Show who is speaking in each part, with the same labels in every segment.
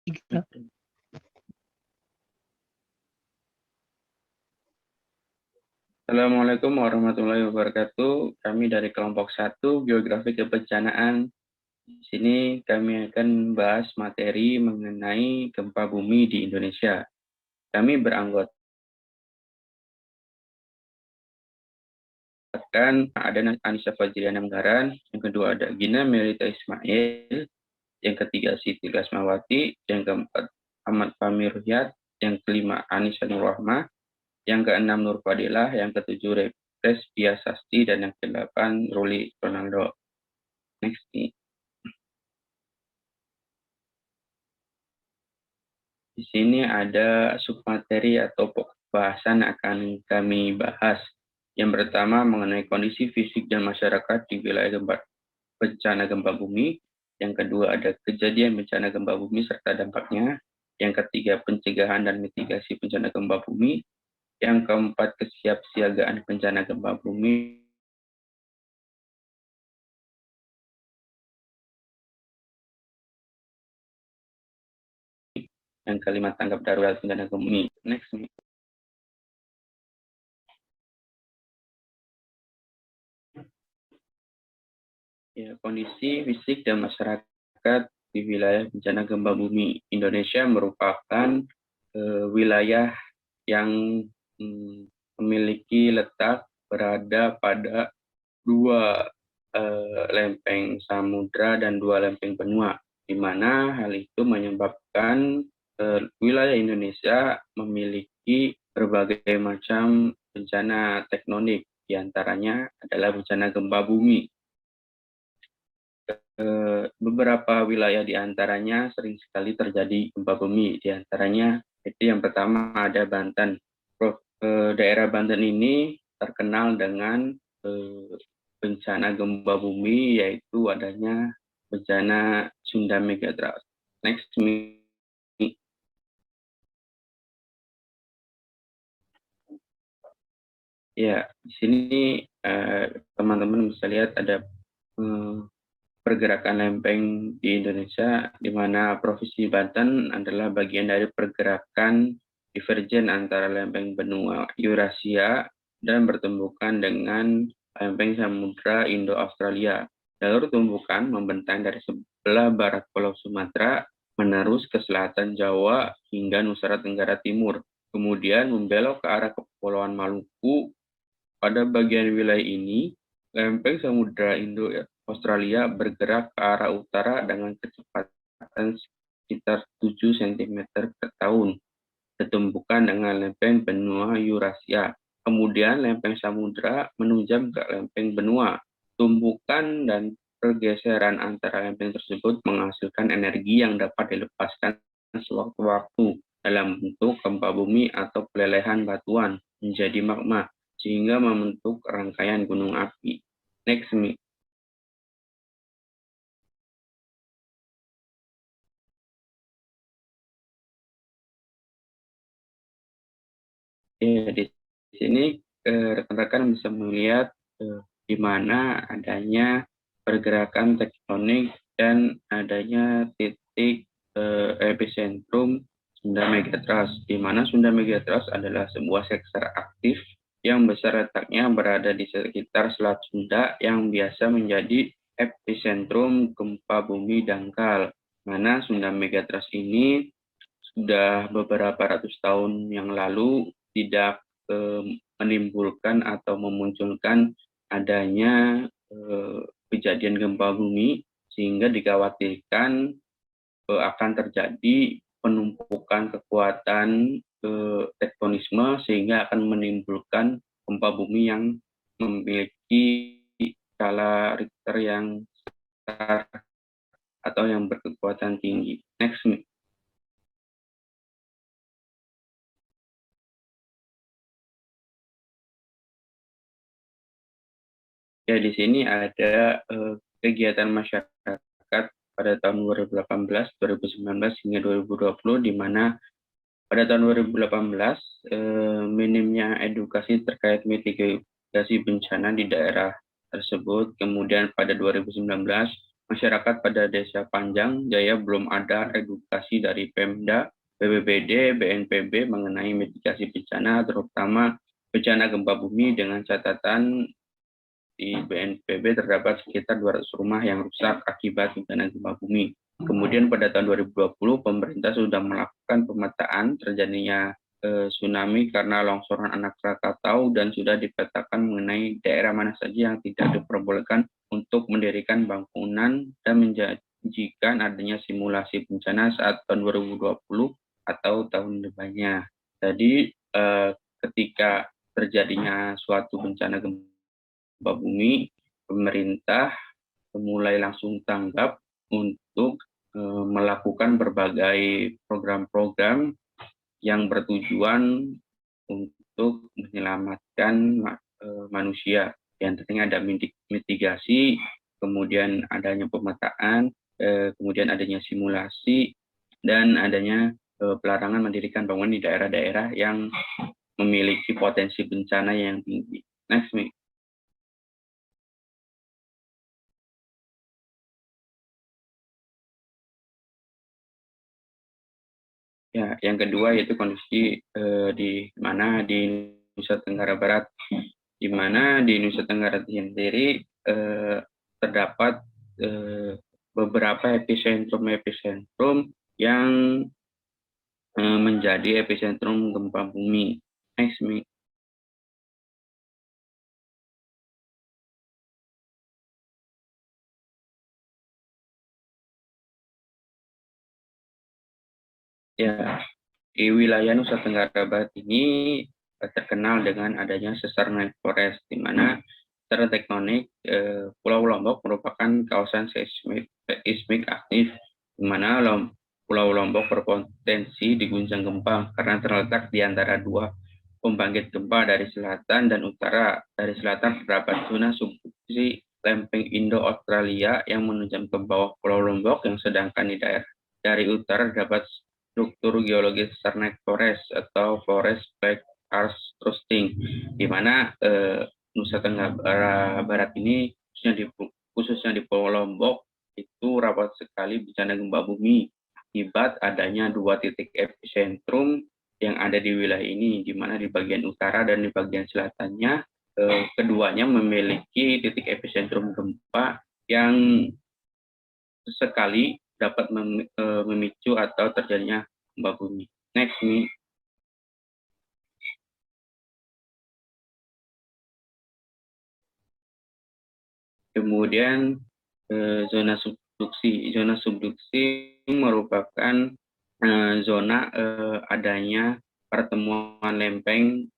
Speaker 1: Gitu.
Speaker 2: Assalamualaikum warahmatullahi wabarakatuh. Kami dari kelompok 1 Geografi Kebencanaan. Di sini kami akan membahas materi mengenai gempa bumi di Indonesia. Kami beranggotakan ada Anissa Fajriana Menggaran, yang kedua ada Gina Melita Ismail, yang ketiga Siti Lasmawati, yang keempat Ahmad Fahmi Ruhyat, yang kelima Anissa Nurrahmah, yang keenam Nur Fadilah, yang ketujuh Repres Biasasti, dan yang kedelapan Ruli Ronaldo. Next nih. Di sini ada submateri atau bahasan akan kami bahas. Yang pertama mengenai kondisi fisik dan masyarakat di wilayah bencana gempa bumi. Yang kedua ada kejadian bencana gempa bumi serta dampaknya. Yang ketiga pencegahan dan mitigasi bencana gempa bumi. Yang keempat kesiapsiagaan bencana gempa bumi. Yang kelima tanggap darurat bencana gempa bumi. Next. Ya, kondisi fisik dan masyarakat di wilayah bencana gempa bumi Indonesia merupakan wilayah yang memiliki letak berada pada dua lempeng samudra dan dua lempeng benua, di mana hal itu menyebabkan wilayah Indonesia memiliki berbagai macam bencana tektonik, diantaranya adalah bencana gempa bumi. Beberapa wilayah di antaranya sering sekali terjadi gempa bumi. Di antaranya itu yang pertama ada Banten. Daerah Banten ini terkenal dengan bencana gempa bumi, yaitu adanya bencana Sunda Megatrust. Next. Ya, di sini teman-teman bisa lihat ada pergerakan lempeng di Indonesia, di mana Provinsi Banten adalah bagian dari pergerakan divergen antara lempeng benua Eurasia dan bertumbukan dengan lempeng Samudra Indo-Australia. Jalur tumbukan membentang dari sebelah barat Pulau Sumatera menerus ke selatan Jawa hingga Nusa Tenggara Timur, kemudian membelok ke arah Kepulauan Maluku. Pada bagian wilayah ini, lempeng Samudra Indo-Australia bergerak ke arah utara dengan kecepatan sekitar 7 cm per tahun, bertumbukan dengan lempeng benua Eurasia. Kemudian lempeng samudra menunjam ke lempeng benua. Tumbukan dan pergeseran antara lempeng tersebut menghasilkan energi yang dapat dilepaskan sewaktu-waktu dalam bentuk gempa bumi atau pelelehan batuan menjadi magma, sehingga membentuk rangkaian gunung api. Next, Mi. Ya, di sini rekan-rekan bisa melihat di mana adanya pergerakan tektonik dan adanya titik epicentrum Sunda Megatrust, di mana Sunda Megatrust adalah sebuah sesar aktif yang besar letaknya berada di sekitar Selat Sunda yang biasa menjadi epicentrum gempa bumi dangkal, mana Sunda Megatrust ini sudah beberapa ratus tahun yang lalu tidak menimbulkan atau memunculkan adanya kejadian gempa bumi, sehingga dikhawatirkan akan terjadi penumpukan kekuatan tektonisme sehingga akan menimbulkan gempa bumi yang memiliki skala Richter yang besar atau yang berkekuatan tinggi. Next. Ya, di sini ada kegiatan masyarakat pada tahun 2018, 2019 hingga 2020, di mana pada tahun 2018 minimnya edukasi terkait mitigasi bencana di daerah tersebut. Kemudian pada 2019 masyarakat pada Desa Panjang Jaya belum ada edukasi dari Pemda, BPBD, BNPB mengenai mitigasi bencana, terutama bencana gempa bumi, dengan catatan di BNPB terdapat sekitar 200 rumah yang rusak akibat bencana gempa bumi. Kemudian pada tahun 2020 pemerintah sudah melakukan pemetaan terjadinya tsunami karena longsoran anak Krakatau dan sudah dipetakan mengenai daerah mana saja yang tidak diperbolehkan untuk mendirikan bangunan dan menjanjikan adanya simulasi bencana saat tahun 2020 atau tahun depannya. Jadi ketika terjadinya suatu bencana gempa bumi, pemerintah mulai langsung tanggap untuk melakukan berbagai program-program yang bertujuan untuk menyelamatkan manusia. Yang tentunya ada mitigasi, kemudian adanya pemetaan, kemudian adanya simulasi, dan adanya pelarangan mendirikan bangunan di daerah-daerah yang memiliki potensi bencana yang tinggi. Next, Mi. Ya, yang kedua yaitu kondisi di mana di Nusa Tenggara Barat, di mana di Nusa Tenggara sendiri terdapat beberapa epicentrum yang menjadi epicentrum gempa bumi. Next, Mi. Ya, di wilayah Nusa Tenggara Barat ini terkenal dengan adanya sesar naik forest, di mana secara tektonik Pulau Lombok merupakan kawasan seismik aktif, di mana Pulau Lombok berpotensi diguncang gempa karena terletak di antara dua pembangkit gempa dari selatan dan utara. Dari selatan terdapat zona subduksi lempeng Indo-Australia yang menunjang ke bawah Pulau Lombok, yang sedangkan di daerah dari utara terdapat struktur geologis sesar naik forest atau forest black arch thrusting, di mana Nusa Tenggara Barat ini khususnya di Pulau Lombok itu rapat sekali bencana gempa bumi akibat adanya dua titik epicentrum yang ada di wilayah ini, di mana di bagian utara dan di bagian selatannya keduanya memiliki titik epicentrum gempa yang sekali dapat memicu atau terjadinya gempa bumi. Next, Mi. Kemudian zona subduksi. Zona subduksi merupakan zona adanya pertemuan lempeng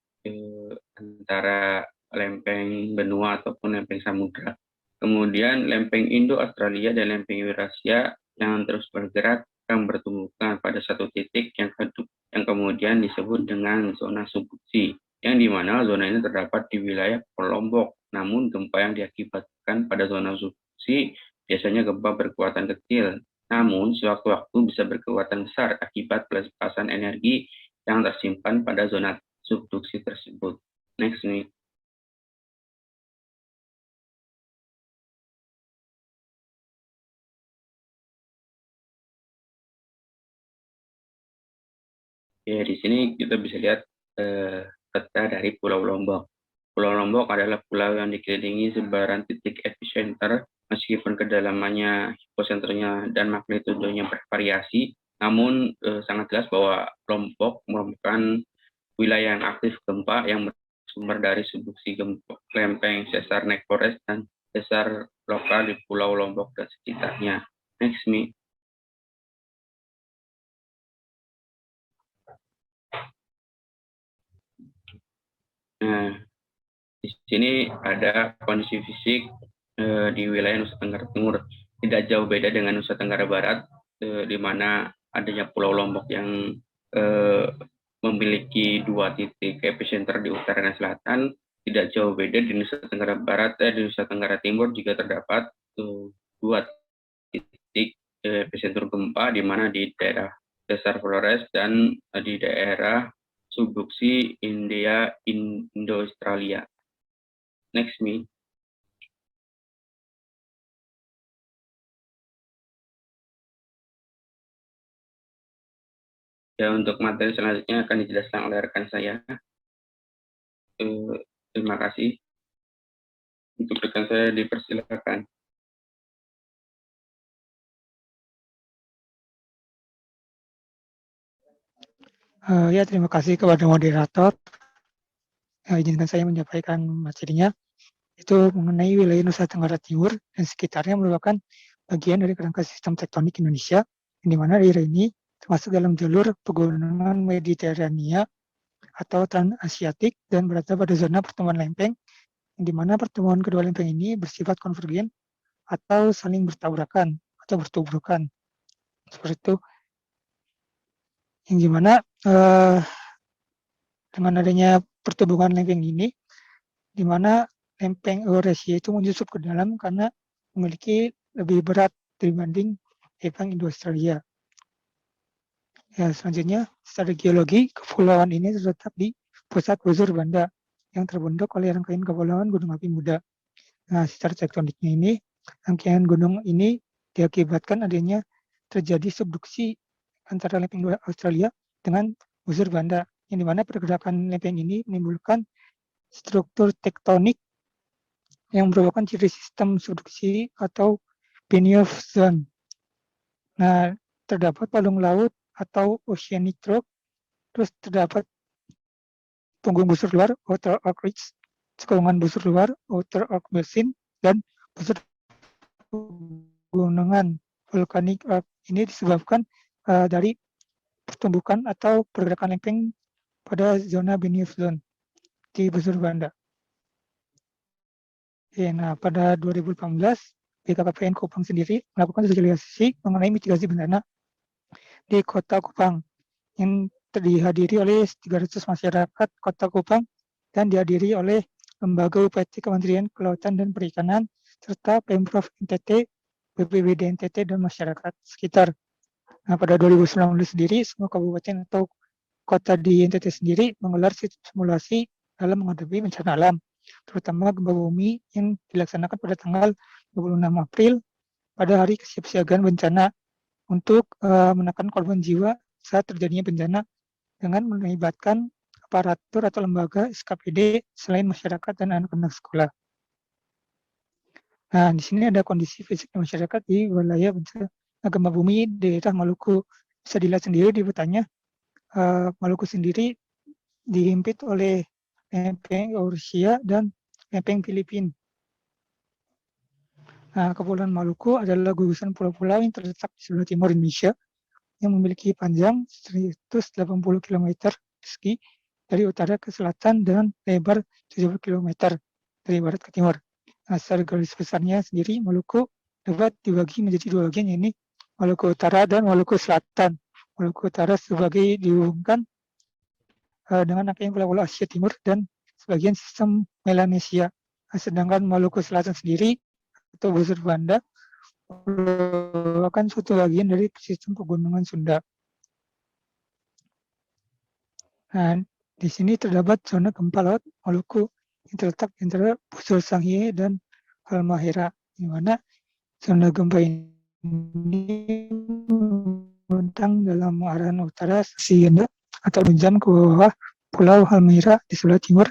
Speaker 2: antara lempeng benua ataupun lempeng samudra. Kemudian lempeng Indo-Australia dan lempeng Eurasia yang terus bergerak akan bertumbukan pada satu titik yang kemudian disebut dengan zona subduksi, yang dimana zona ini terdapat di wilayah Lombok. Namun gempa yang diakibatkan pada zona subduksi biasanya gempa berkekuatan kecil, namun sewaktu-waktu bisa berkekuatan besar akibat pelepasan energi yang tersimpan pada zona subduksi tersebut. Next, nih. Ya, di sini kita bisa lihat peta dari Pulau Lombok. Pulau Lombok adalah pulau yang dikelilingi sebaran titik epicenter, meskipun kedalamannya, hiposenternya, dan magnitudenya bervariasi, namun sangat jelas bahwa Lombok merupakan wilayah yang aktif gempa yang bersumber dari subduksi gempa lempeng sesar naik forest dan sesar lokal di Pulau Lombok dan sekitarnya. Next, Mi. Nah, di sini ada kondisi fisik di wilayah Nusa Tenggara Timur. Tidak jauh beda dengan Nusa Tenggara Barat, di mana adanya Pulau Lombok yang memiliki dua titik epicenter di utara dan selatan. Tidak jauh beda di Nusa Tenggara Barat, di Nusa Tenggara Timur juga terdapat dua titik epicentrum gempa, di mana di daerah Sesar Flores dan di daerah subduksi Indo-Australia. Next, Mi. Ya, untuk materi selanjutnya akan dijelaskan oleh rekan saya. Terima kasih. Untuk rekan saya dipersilakan.
Speaker 1: Ya, terima kasih kepada moderator. Izinkan saya menyampaikan materinya. Itu mengenai wilayah Nusa Tenggara Timur dan sekitarnya merupakan bagian dari kerangka sistem tektonik Indonesia, di mana daerah ini termasuk dalam jalur pegunungan Mediterania atau Transasiatik dan berada pada zona pertemuan lempeng, di mana pertemuan kedua lempeng ini bersifat konvergen atau saling bertabrakan atau bertubrukan. Seperti itu. Yang dimana dengan adanya pertumbuhan lempeng ini, di mana lempeng Eurasia itu menyusup ke dalam karena memiliki lebih berat dibanding lempeng Indo-Australia. Ya, selanjutnya, secara geologi, kepulauan ini terletak di pusat busur Banda yang terbentuk oleh rangkaian kepulauan gunung api muda. Nah, secara tektoniknya ini, rangkaian gunung ini diakibatkan adanya terjadi subduksi antara lempeng Australia dengan busur Banda, yang dimana pergerakan lempeng ini menimbulkan struktur tektonik yang merupakan ciri sistem subduksi atau Benioff zone. Nah, terdapat palung laut atau oceanic trough, terus terdapat punggung busur luar outer arc ridge, cekungan busur luar outer arc basin, dan busur pegunungan vulkanik arc. Ini disebabkan dari pertumbukan atau pergerakan lempeng pada zona Benioff zone di busur Banda. Nah, pada 2018, BKKBN Kupang sendiri melakukan sosialisasi mengenai mitigasi bencana di Kota Kupang yang dihadiri oleh 300 masyarakat Kota Kupang dan dihadiri oleh lembaga UPT Kementerian Kelautan dan Perikanan serta Pemprov NTT, BPBD NTT, dan masyarakat sekitar. Nah, pada 2019 sendiri, semua kabupaten atau kota di NTT sendiri menggelar simulasi dalam menghadapi bencana alam, terutama gempa bumi yang dilaksanakan pada tanggal 26 April pada hari kesiapsiagaan bencana untuk menekan korban jiwa saat terjadinya bencana dengan melibatkan aparatur atau lembaga SKPD selain masyarakat dan anak-anak sekolah. Nah, di sini ada kondisi fisik masyarakat di wilayah bencana gempa bumi di daerah Maluku. Bisa dilihat sendiri di petanya, Maluku sendiri dihimpit oleh lempeng Eurasia dan lempeng Filipina. Nah, Kepulauan Maluku adalah gugusan pulau-pulau yang terletak di sebelah timur Indonesia yang memiliki panjang 180 km persegi dari utara ke selatan dan lebar 70 km dari barat ke timur. Nah, secara garis besarnya sendiri, Maluku dapat dibagi menjadi dua bagian, yaitu Maluku Utara dan Maluku Selatan. Maluku Utara sebagai dihubungkan dengan rangkaian pulau-pulau Asia Timur dan sebagian sistem Melanesia. Sedangkan Maluku Selatan sendiri atau busur Banda merupakan suatu bagian dari sistem pegunungan Sunda. Nah, di sini terdapat zona gempa laut Maluku yang terletak antara busur Sangihe dan Halmahera, di mana zona gempa ini membentang dalam arahan utara Sienda atau menjam ke bawah Pulau Halmahera di sebelah timur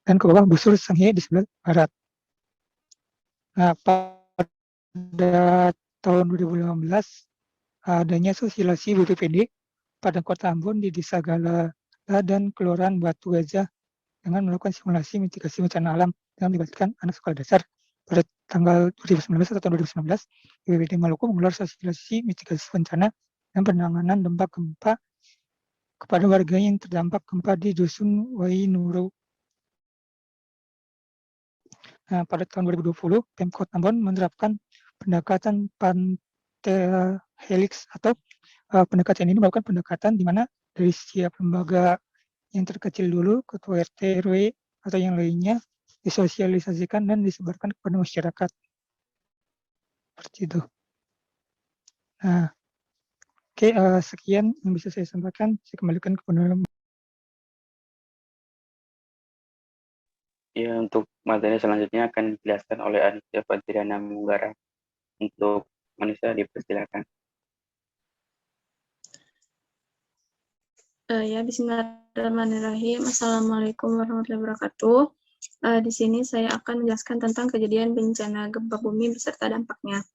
Speaker 1: dan ke bawah busur Sangihe di sebelah barat. Nah, pada tahun 2015 adanya sosialisasi BPPD pada Kota Ambon di Desa Gala dan Kelurahan Batu Gajah dengan melakukan simulasi mitigasi bencana alam dengan melibatkan anak sekolah dasar. Pada tanggal 2019 atau 2019, BPBD Maluku menggelar sosialisasi mitigasi bencana dan penanganan dampak gempa kepada warga yang terdampak gempa di Dusun Wainuru. Nah, pada tahun 2020, Pemkot Ambon menerapkan pendekatan Pantelhelix atau pendekatan ini merupakan pendekatan di mana dari setiap lembaga yang terkecil dulu, ketua RT, RW, atau yang lainnya, disosialisasikan dan disebarkan kepada masyarakat. Seperti itu. Nah, oke, sekian yang bisa saya sampaikan. Saya kembalikan kepada
Speaker 2: Ya, untuk materi selanjutnya akan dijelaskan oleh Anissa Fadriana Munggara. Untuk Anissa dipersilakan.
Speaker 3: Ya, bismillahirrahmanirrahim. Assalamualaikum warahmatullahi wabarakatuh. Di sini saya akan menjelaskan tentang kejadian bencana gempa bumi beserta dampaknya.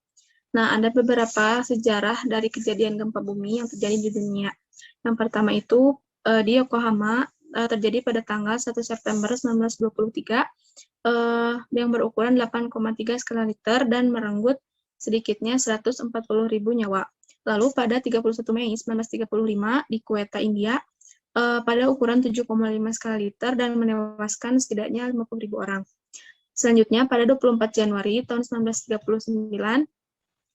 Speaker 3: Nah, ada beberapa sejarah dari kejadian gempa bumi yang terjadi di dunia. Yang pertama itu di Yokohama terjadi pada tanggal 1 September 1923 yang berukuran 8,3 skala Richter dan merenggut sedikitnya 140.000 nyawa. Lalu pada 31 Mei 1935 di Quetta, India, pada ukuran 7,5 skala Richter dan menewaskan setidaknya 50.000 orang. Selanjutnya, pada 24 Januari tahun 1939,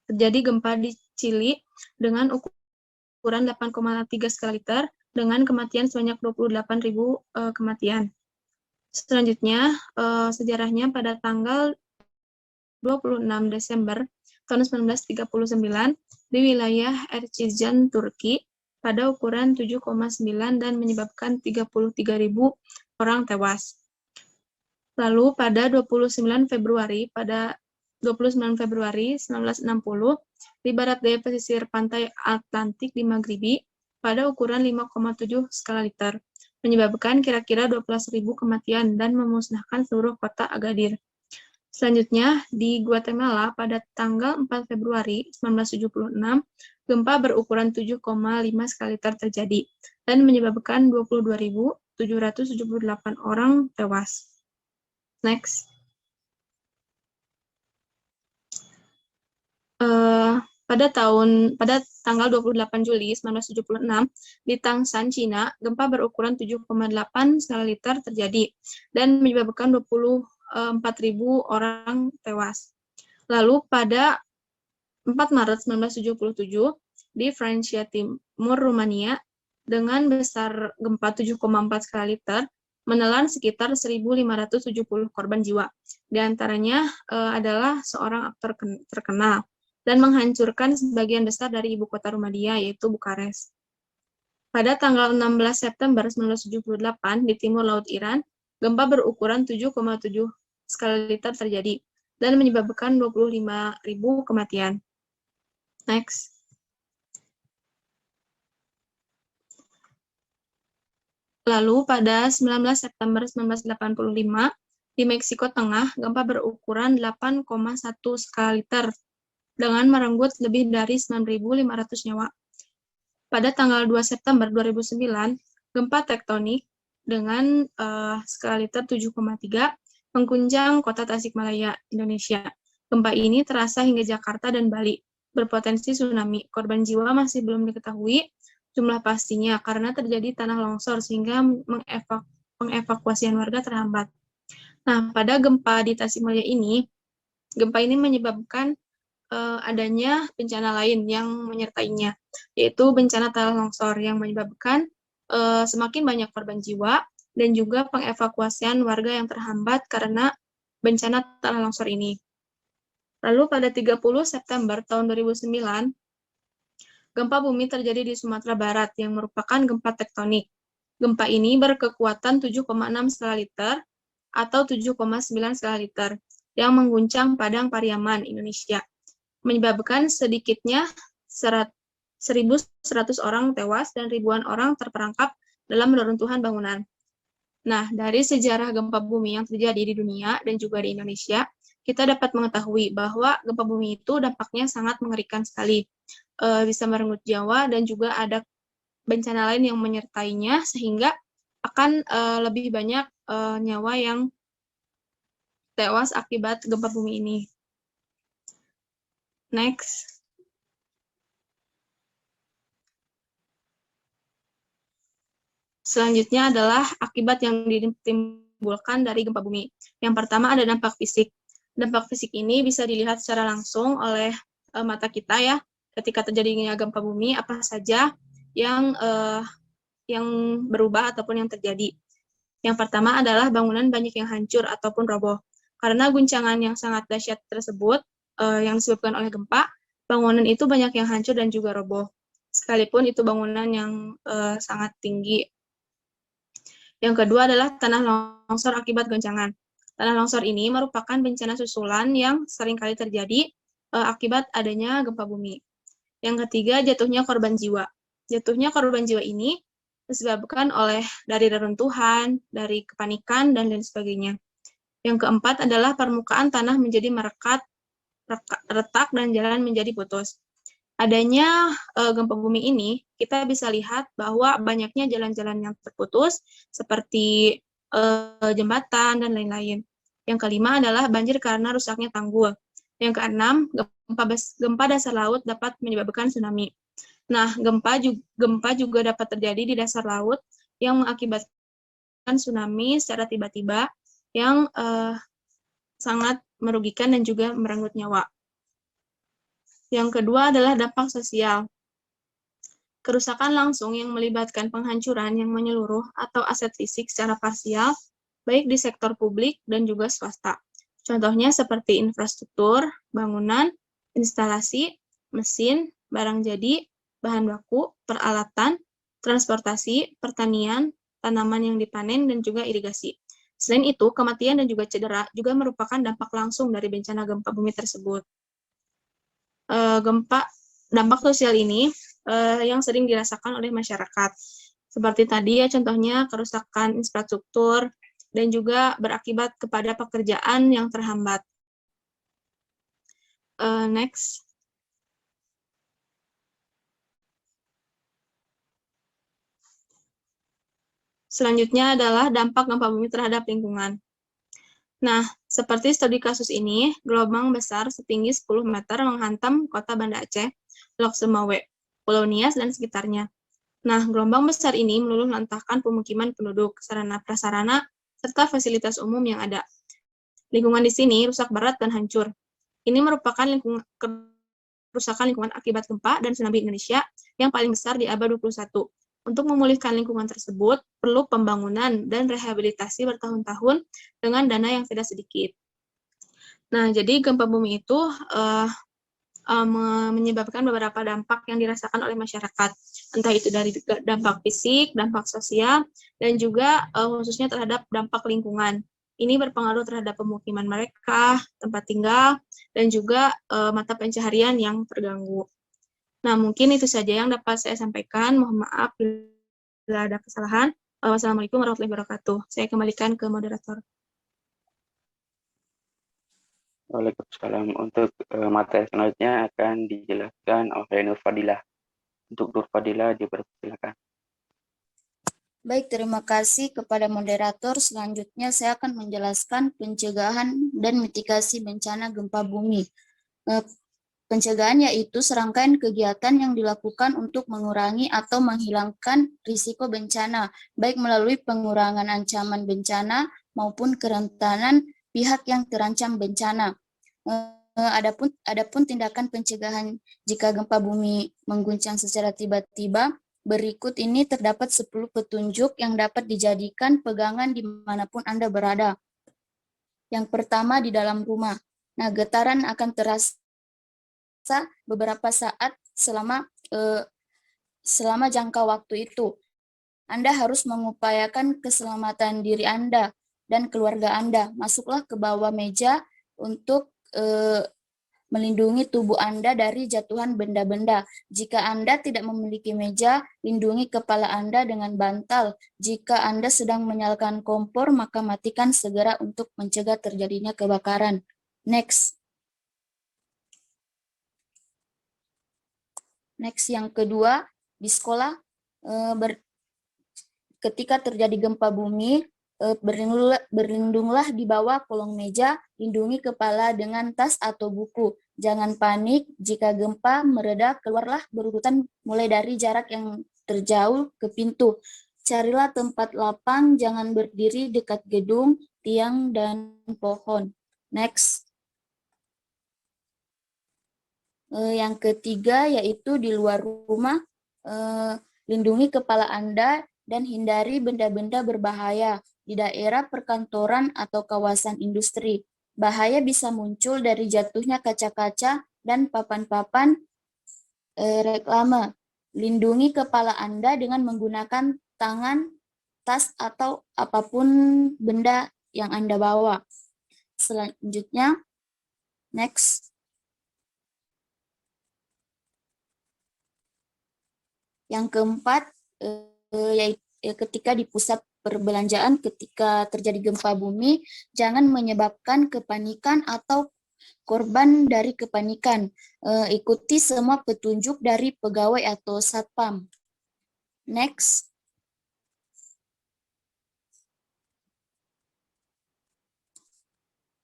Speaker 3: terjadi gempa di Chili dengan ukuran 8,3 skala Richter dengan kematian sebanyak 28.000 kematian. Selanjutnya, sejarahnya pada tanggal 26 Desember tahun 1939 di wilayah Erzincan, Turki, pada ukuran 7,9 dan menyebabkan 33.000 orang tewas. Lalu pada 29 Februari 1960 di barat daya pesisir pantai Atlantik di Maghribi pada ukuran 5,7 skala Richter, menyebabkan kira-kira 12.000 kematian dan memusnahkan seluruh kota Agadir. Selanjutnya, di Guatemala pada tanggal 4 Februari 1976, gempa berukuran 7,5 skala Richter terjadi dan menyebabkan 22.778 orang tewas. Next. Pada tanggal 28 Juli 1976 di Tangshan, Cina, gempa berukuran 7,8 skala Richter terjadi dan menyebabkan 24.000 orang tewas. Lalu pada 4 Maret 1977 di Francia Timur, Rumania, dengan besar gempa 7,4 skala Richter menelan sekitar 1.570 korban jiwa. Di antaranya adalah seorang aktor terkenal dan menghancurkan sebagian besar dari ibu kota Rumania, yaitu Bukares. Pada tanggal 16 September 1978 di timur laut Iran, gempa berukuran 7,7 skala Richter terjadi dan menyebabkan 25.000 kematian. Next. Lalu pada 19 September 1985 di Meksiko Tengah, gempa berukuran 8,1 skala Richter dengan merenggut lebih dari 9.500 nyawa. Pada tanggal 2 September 2009, gempa tektonik dengan skala Richter 7,3 mengguncang kota Tasikmalaya, Indonesia. Gempa ini terasa hingga Jakarta dan Bali, berpotensi tsunami. Korban jiwa masih belum diketahui jumlah pastinya karena terjadi tanah longsor sehingga mengevakuasian warga terhambat. Nah, pada gempa di Tasikmalaya ini, gempa ini menyebabkan adanya bencana lain yang menyertainya, yaitu bencana tanah longsor yang menyebabkan semakin banyak korban jiwa dan juga pengevakuasian warga yang terhambat karena bencana tanah longsor ini. Lalu pada 30 September tahun 2009, gempa bumi terjadi di Sumatera Barat yang merupakan gempa tektonik. Gempa ini berkekuatan 7,6 skala Richter atau 7,9 skala Richter yang mengguncang Padang Pariaman, Indonesia, menyebabkan sedikitnya 1.100 orang tewas dan ribuan orang terperangkap dalam reruntuhan bangunan. Nah, dari sejarah gempa bumi yang terjadi di dunia dan juga di Indonesia, kita dapat mengetahui bahwa gempa bumi itu dampaknya sangat mengerikan sekali. Bisa merenggut nyawa dan juga ada bencana lain yang menyertainya, sehingga akan lebih banyak nyawa yang tewas akibat gempa bumi ini. Next. Selanjutnya adalah akibat yang ditimbulkan dari gempa bumi. Yang pertama ada dampak fisik. Dampak fisik ini bisa dilihat secara langsung oleh mata kita ya. Ketika terjadinya gempa bumi, apa saja yang berubah ataupun yang terjadi. Yang pertama adalah bangunan banyak yang hancur ataupun roboh. Karena guncangan yang sangat dahsyat tersebut yang disebabkan oleh gempa, bangunan itu banyak yang hancur dan juga roboh. Sekalipun itu bangunan yang sangat tinggi. Yang kedua adalah tanah longsor akibat goncangan. Tanah longsor ini merupakan bencana susulan yang seringkali terjadi akibat adanya gempa bumi. Yang ketiga, jatuhnya korban jiwa. Jatuhnya korban jiwa ini disebabkan dari reruntuhan, dari kepanikan, dan lain sebagainya. Yang keempat adalah permukaan tanah menjadi merekat, retak, dan jalan menjadi putus. Adanya gempa bumi ini, kita bisa lihat bahwa banyaknya jalan-jalan yang terputus, seperti jembatan, dan lain-lain. Yang kelima adalah banjir karena rusaknya tanggul. Yang keenam, gempa dasar laut dapat menyebabkan tsunami. Nah, gempa juga dapat terjadi di dasar laut yang mengakibatkan tsunami secara tiba-tiba yang sangat merugikan dan juga merenggut nyawa. Yang kedua adalah dampak sosial. Kerusakan langsung yang melibatkan penghancuran yang menyeluruh atau aset fisik secara parsial, baik di sektor publik dan juga swasta. Contohnya seperti infrastruktur, bangunan, instalasi, mesin, barang jadi, bahan baku, peralatan, transportasi, pertanian, tanaman yang dipanen, dan juga irigasi. Selain itu, kematian dan juga cedera juga merupakan dampak langsung dari bencana gempa bumi tersebut. Dampak sosial ini yang sering dirasakan oleh masyarakat. Seperti tadi ya, contohnya kerusakan infrastruktur dan juga berakibat kepada pekerjaan yang terhambat. Next. Selanjutnya adalah dampak gempa bumi terhadap lingkungan. Nah, seperti studi kasus ini, gelombang besar setinggi 10 meter menghantam kota Banda Aceh, Lok Sumawe, Pulau Nias, dan sekitarnya. Nah, gelombang besar ini meluluh lantahkan pemukiman penduduk, sarana prasarana, serta fasilitas umum yang ada. Lingkungan di sini rusak berat dan hancur. Ini merupakan kerusakan lingkungan akibat gempa dan tsunami Indonesia yang paling besar di abad 21. Untuk memulihkan lingkungan tersebut, perlu pembangunan dan rehabilitasi bertahun-tahun dengan dana yang tidak sedikit. Nah, jadi gempa bumi itu menyebabkan beberapa dampak yang dirasakan oleh masyarakat, entah itu dari dampak fisik, dampak sosial, dan juga khususnya terhadap dampak lingkungan. Ini berpengaruh terhadap pemukiman mereka, tempat tinggal, dan juga mata pencaharian yang terganggu. Nah, mungkin itu saja yang dapat saya sampaikan. Mohon maaf bila ada kesalahan. Wassalamualaikum warahmatullahi wabarakatuh. Saya kembalikan ke moderator.
Speaker 2: Waalaikumsalam. Untuk materi selanjutnya akan dijelaskan oleh Nur Fadilah. Untuk Nur Fadilah dipersilakan.
Speaker 4: Baik, terima kasih kepada moderator. Selanjutnya saya akan menjelaskan pencegahan dan mitigasi bencana gempa bumi. Pencegahan yaitu serangkaian kegiatan yang dilakukan untuk mengurangi atau menghilangkan risiko bencana, baik melalui pengurangan ancaman bencana maupun kerentanan pihak yang terancam bencana. Adapun tindakan pencegahan jika gempa bumi mengguncang secara tiba-tiba, berikut ini terdapat 10 petunjuk yang dapat dijadikan pegangan dimanapun Anda berada. Yang pertama, di dalam rumah. Nah, getaran akan terasa beberapa saat selama jangka waktu itu. Anda harus mengupayakan keselamatan diri Anda dan keluarga Anda. Masuklah ke bawah meja untuk melindungi tubuh Anda dari jatuhan benda-benda. Jika Anda tidak memiliki meja, lindungi kepala Anda dengan bantal. Jika Anda sedang menyalakan kompor, maka matikan segera untuk mencegah terjadinya kebakaran. Next, yang kedua, di sekolah, ketika terjadi gempa bumi, berlindunglah di bawah kolong meja, lindungi kepala dengan tas atau buku. Jangan panik, jika gempa mereda, keluarlah berurutan mulai dari jarak yang terjauh ke pintu. Carilah tempat lapang, jangan berdiri dekat gedung, tiang, dan pohon. Next. Yang ketiga yaitu di luar rumah, lindungi kepala Anda dan hindari benda-benda berbahaya di daerah perkantoran atau kawasan industri. Bahaya bisa muncul dari jatuhnya kaca-kaca dan papan-papan reklame. Lindungi kepala Anda dengan menggunakan tangan, tas, atau apapun benda yang Anda bawa. Selanjutnya, next. Yang keempat, yaitu ketika di pusat perbelanjaan ketika terjadi gempa bumi, jangan menyebabkan kepanikan atau korban dari kepanikan. Ikuti semua petunjuk dari pegawai atau satpam. Next.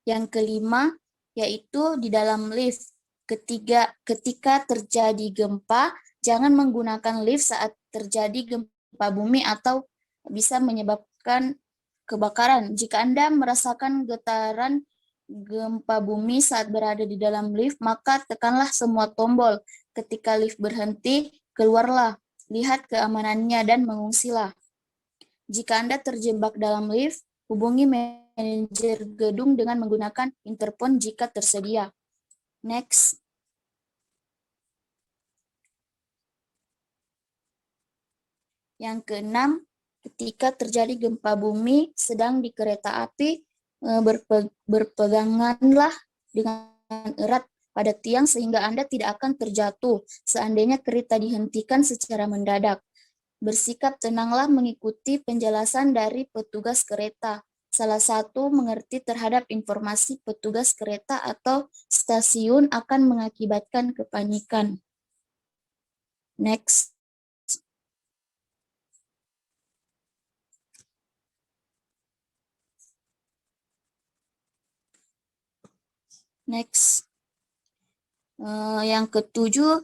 Speaker 4: Yang kelima, yaitu di dalam lift. Ketika terjadi gempa, jangan menggunakan lift saat terjadi gempa bumi atau bisa menyebabkan kebakaran. Jika Anda merasakan getaran gempa bumi saat berada di dalam lift, maka tekanlah semua tombol. Ketika lift berhenti, keluarlah, lihat keamanannya, dan mengungsilah. Jika Anda terjebak dalam lift, hubungi manajer gedung dengan menggunakan interphone jika tersedia. Next. Yang keenam, ketika terjadi gempa bumi sedang di kereta api, berpeganganlah dengan erat pada tiang sehingga Anda tidak akan terjatuh seandainya kereta dihentikan secara mendadak. Bersikap tenanglah mengikuti penjelasan dari petugas kereta. Salah satu mengerti terhadap informasi petugas kereta atau stasiun akan mengakibatkan kepanikan. Next. Next. Yang ketujuh,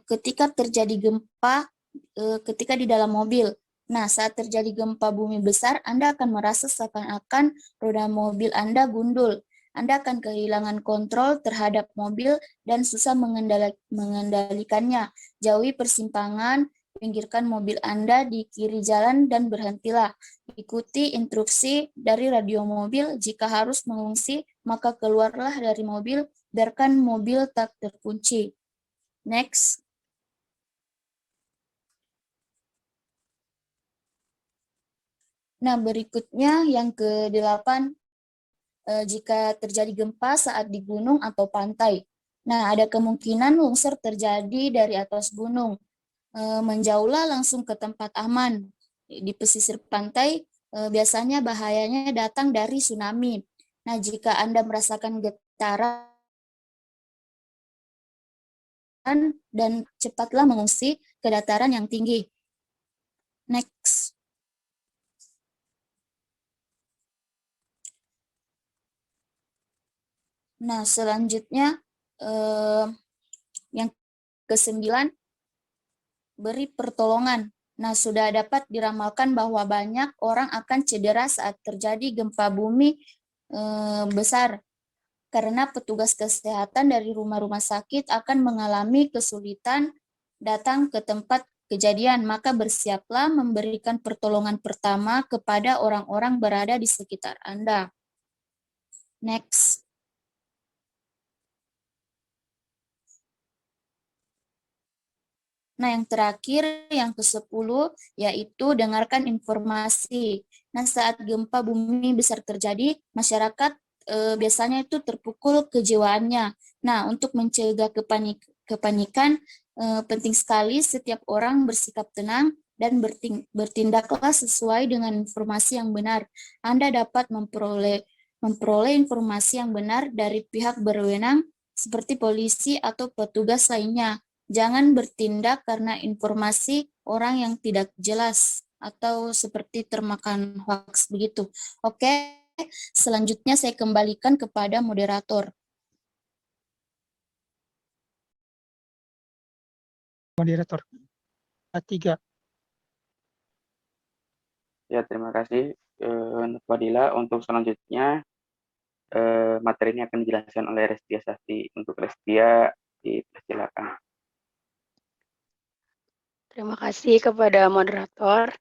Speaker 4: ketika terjadi gempa, ketika di dalam mobil. Nah, saat terjadi gempa bumi besar, Anda akan merasa seakan-akan roda mobil Anda gundul. Anda akan kehilangan kontrol terhadap mobil dan susah mengendalikannya. Jauhi persimpangan, pinggirkan mobil Anda di kiri jalan dan berhentilah. Ikuti instruksi dari radio mobil. Jika harus mengungsi, maka keluarlah dari mobil, biarkan mobil tak terkunci. Next. Nah, berikutnya yang ke-8, jika terjadi gempa saat di gunung atau pantai. Nah, ada kemungkinan longsor terjadi dari atas gunung. Menjauhlah langsung ke tempat aman. Di pesisir pantai, biasanya bahayanya datang dari tsunami. Nah, jika Anda merasakan getaran dan cepatlah mengungsi ke dataran yang tinggi. Next. Nah, selanjutnya yang ke-9, beri pertolongan. Nah, sudah dapat diramalkan bahwa banyak orang akan cedera saat terjadi gempa bumi besar. Karena petugas kesehatan dari rumah-rumah sakit akan mengalami kesulitan datang ke tempat kejadian, maka bersiaplah memberikan pertolongan pertama kepada orang-orang berada di sekitar Anda. Next. Nah, yang terakhir, yang ke-10, yaitu dengarkan informasi. Nah, saat gempa bumi besar terjadi, masyarakat biasanya itu terpukul kejiwaannya. Nah, untuk mencegah kepanikan, penting sekali setiap orang bersikap tenang dan bertindaklah sesuai dengan informasi yang benar. Anda dapat memperoleh informasi yang benar dari pihak berwenang seperti polisi atau petugas lainnya. Jangan bertindak karena informasi orang yang tidak jelas atau seperti termakan hoax begitu. Oke, selanjutnya saya kembalikan kepada moderator.
Speaker 1: Moderator. 3.
Speaker 2: Ya, terima kasih Fadila. Untuk selanjutnya materi ini akan dijelaskan oleh Restia Sasti. Untuk Restia, dipersilakan.
Speaker 5: Terima kasih kepada moderator.